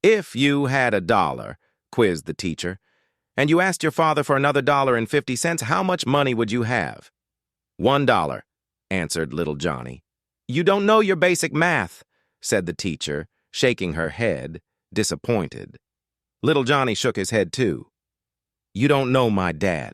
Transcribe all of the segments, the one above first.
If you had $1, quizzed the teacher, and you asked your father for another $1.50, how much money would you have? $1, answered little Johnny. You don't know your basic math, said the teacher, shaking her head, disappointed. Little Johnny shook his head too. You don't know my dad.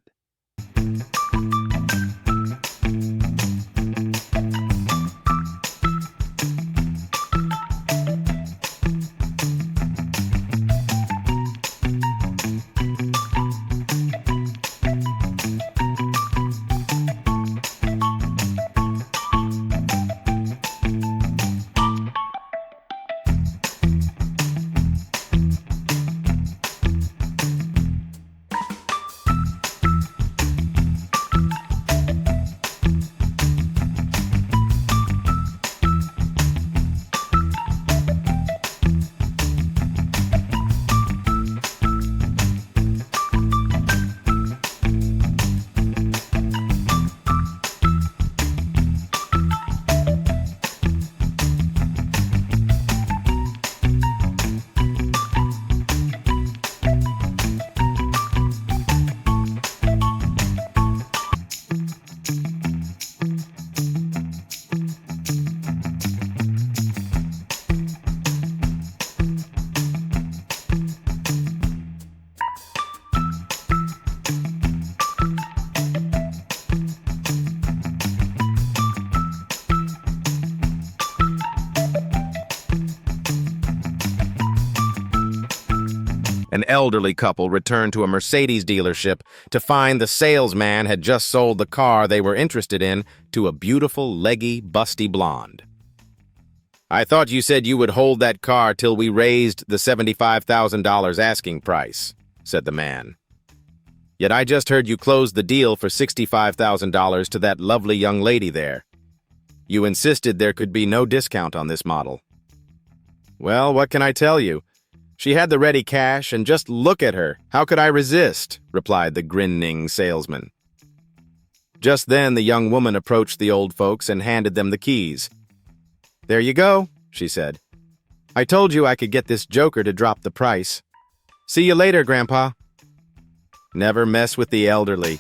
An elderly couple returned to a Mercedes dealership to find the salesman had just sold the car they were interested in to a beautiful, leggy, busty blonde. I thought you said you would hold that car till we raised the $75,000 asking price, said the man. Yet I just heard you closed the deal for $65,000 to that lovely young lady there. You insisted there could be no discount on this model. Well, what can I tell you? She had the ready cash, and just look at her. How could I resist? Replied the grinning salesman. Just then, the young woman approached the old folks and handed them the keys. There you go, she said. I told you I could get this joker to drop the price. See you later, Grandpa. Never mess with the elderly.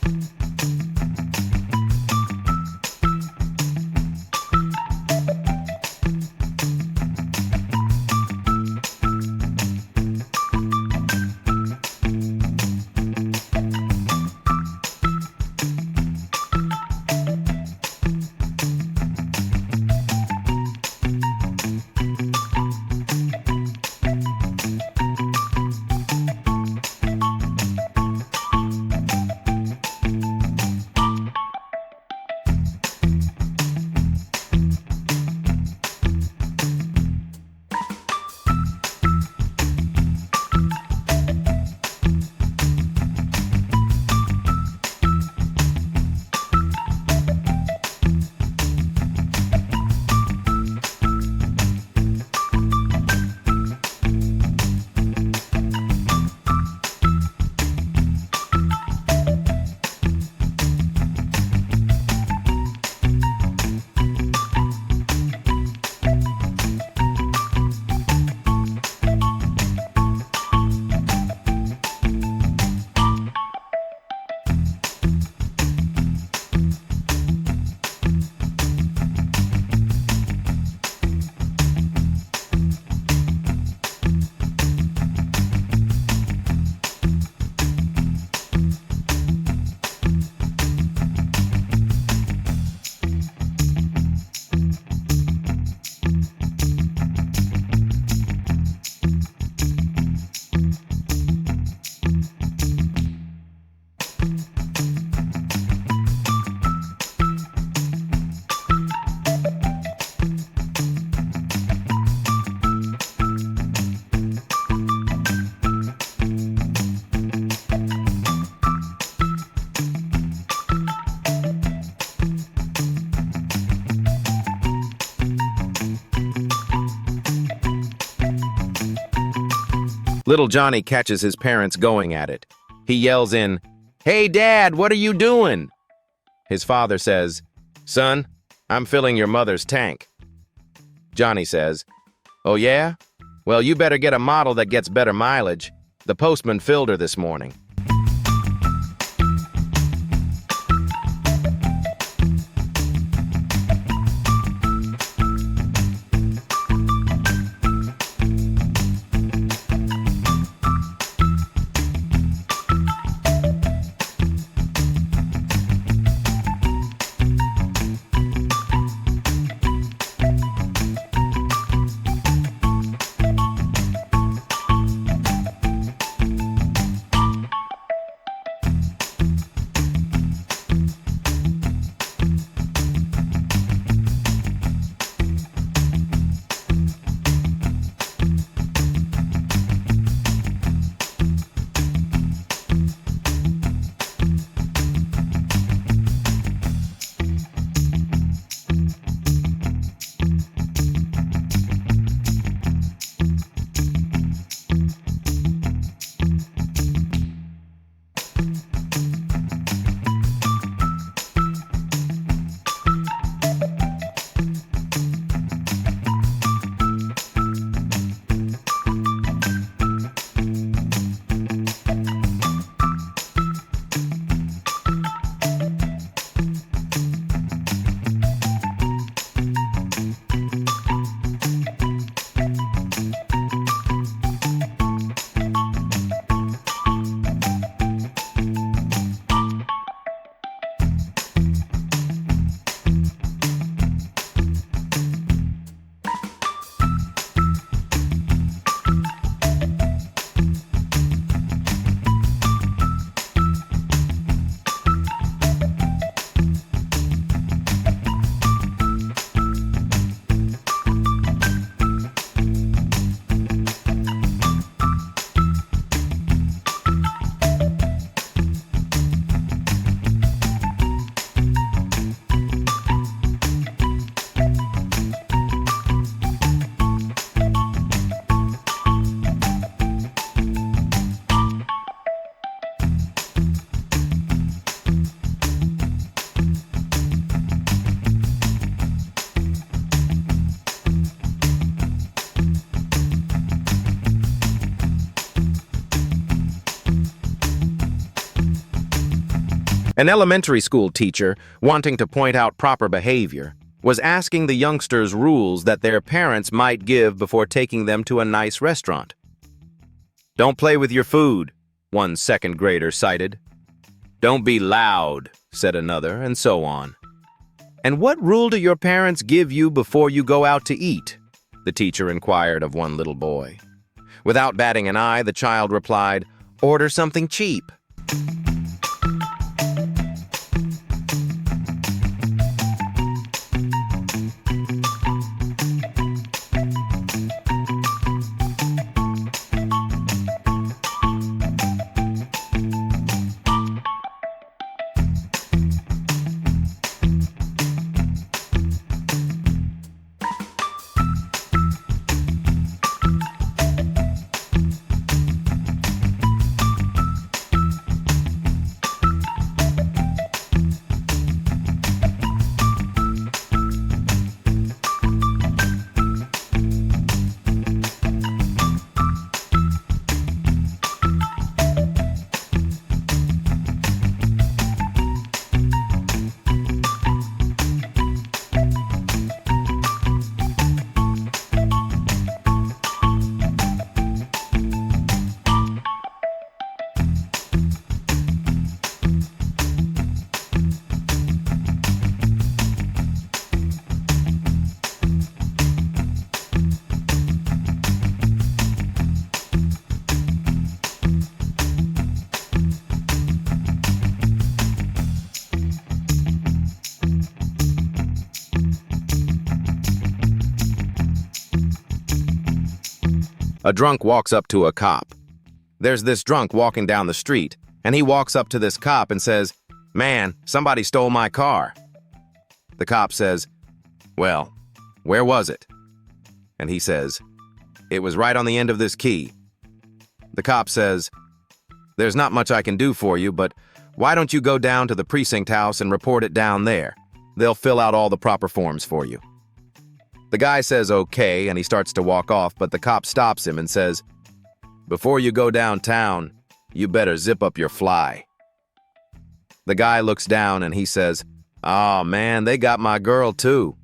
Little Johnny catches his parents going at it. He yells in, "Hey, Dad, what are you doing?" His father says, "Son, I'm filling your mother's tank." Johnny says, "Oh yeah? Well, you better get a model that gets better mileage. The postman filled her this morning. An elementary school teacher, wanting to point out proper behavior, was asking the youngsters rules that their parents might give before taking them to a nice restaurant. "Don't play with your food," one second grader cited. "Don't be loud," said another, and so on. "And what rule do your parents give you before you go out to eat?" the teacher inquired of one little boy. Without batting an eye, the child replied, "Order something cheap." A drunk walks up to a cop. There's this drunk walking down the street, and he walks up to this cop and says, "Man, somebody stole my car." The cop says, "Well, where was it?" And he says, "It was right on the end of this key." The cop says, "There's not much I can do for you, but why don't you go down to the precinct house and report it down there? They'll fill out all the proper forms for you." The guy says okay, and he starts to walk off, but the cop stops him and says, "Before you go downtown, you better zip up your fly." The guy looks down and he says, "Aw, man, they got my girl too."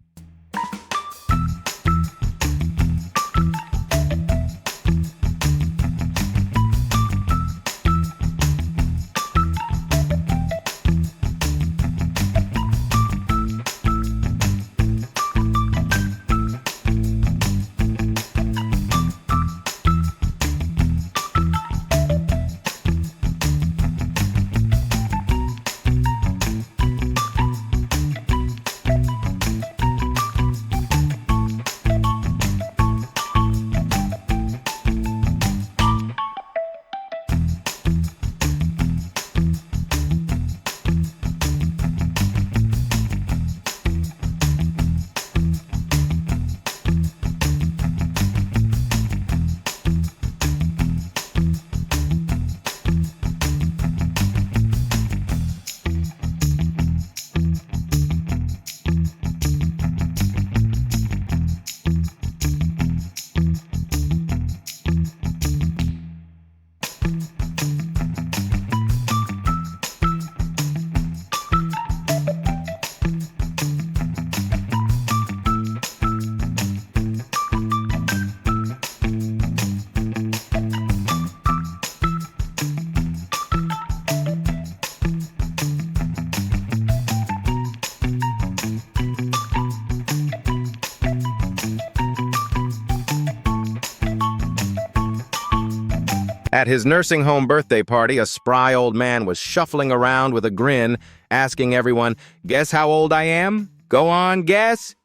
At his nursing home birthday party, a spry old man was shuffling around with a grin, asking everyone, "Guess how old I am? Go on, guess."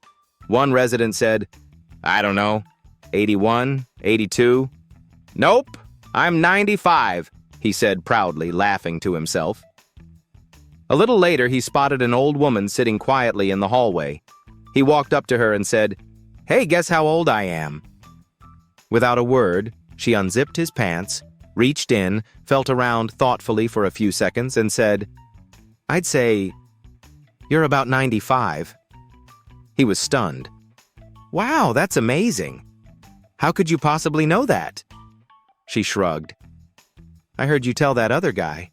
One resident said, "I don't know, 81, 82. "Nope, I'm 95, he said proudly, laughing to himself. A little later, he spotted an old woman sitting quietly in the hallway. He walked up to her and said, "Hey, guess how old I am?" Without a word, she unzipped his pants, reached in, felt around thoughtfully for a few seconds, and said, "I'd say you're about 95. He was stunned. "Wow, that's amazing. How could you possibly know that?" She shrugged. "I heard you tell that other guy."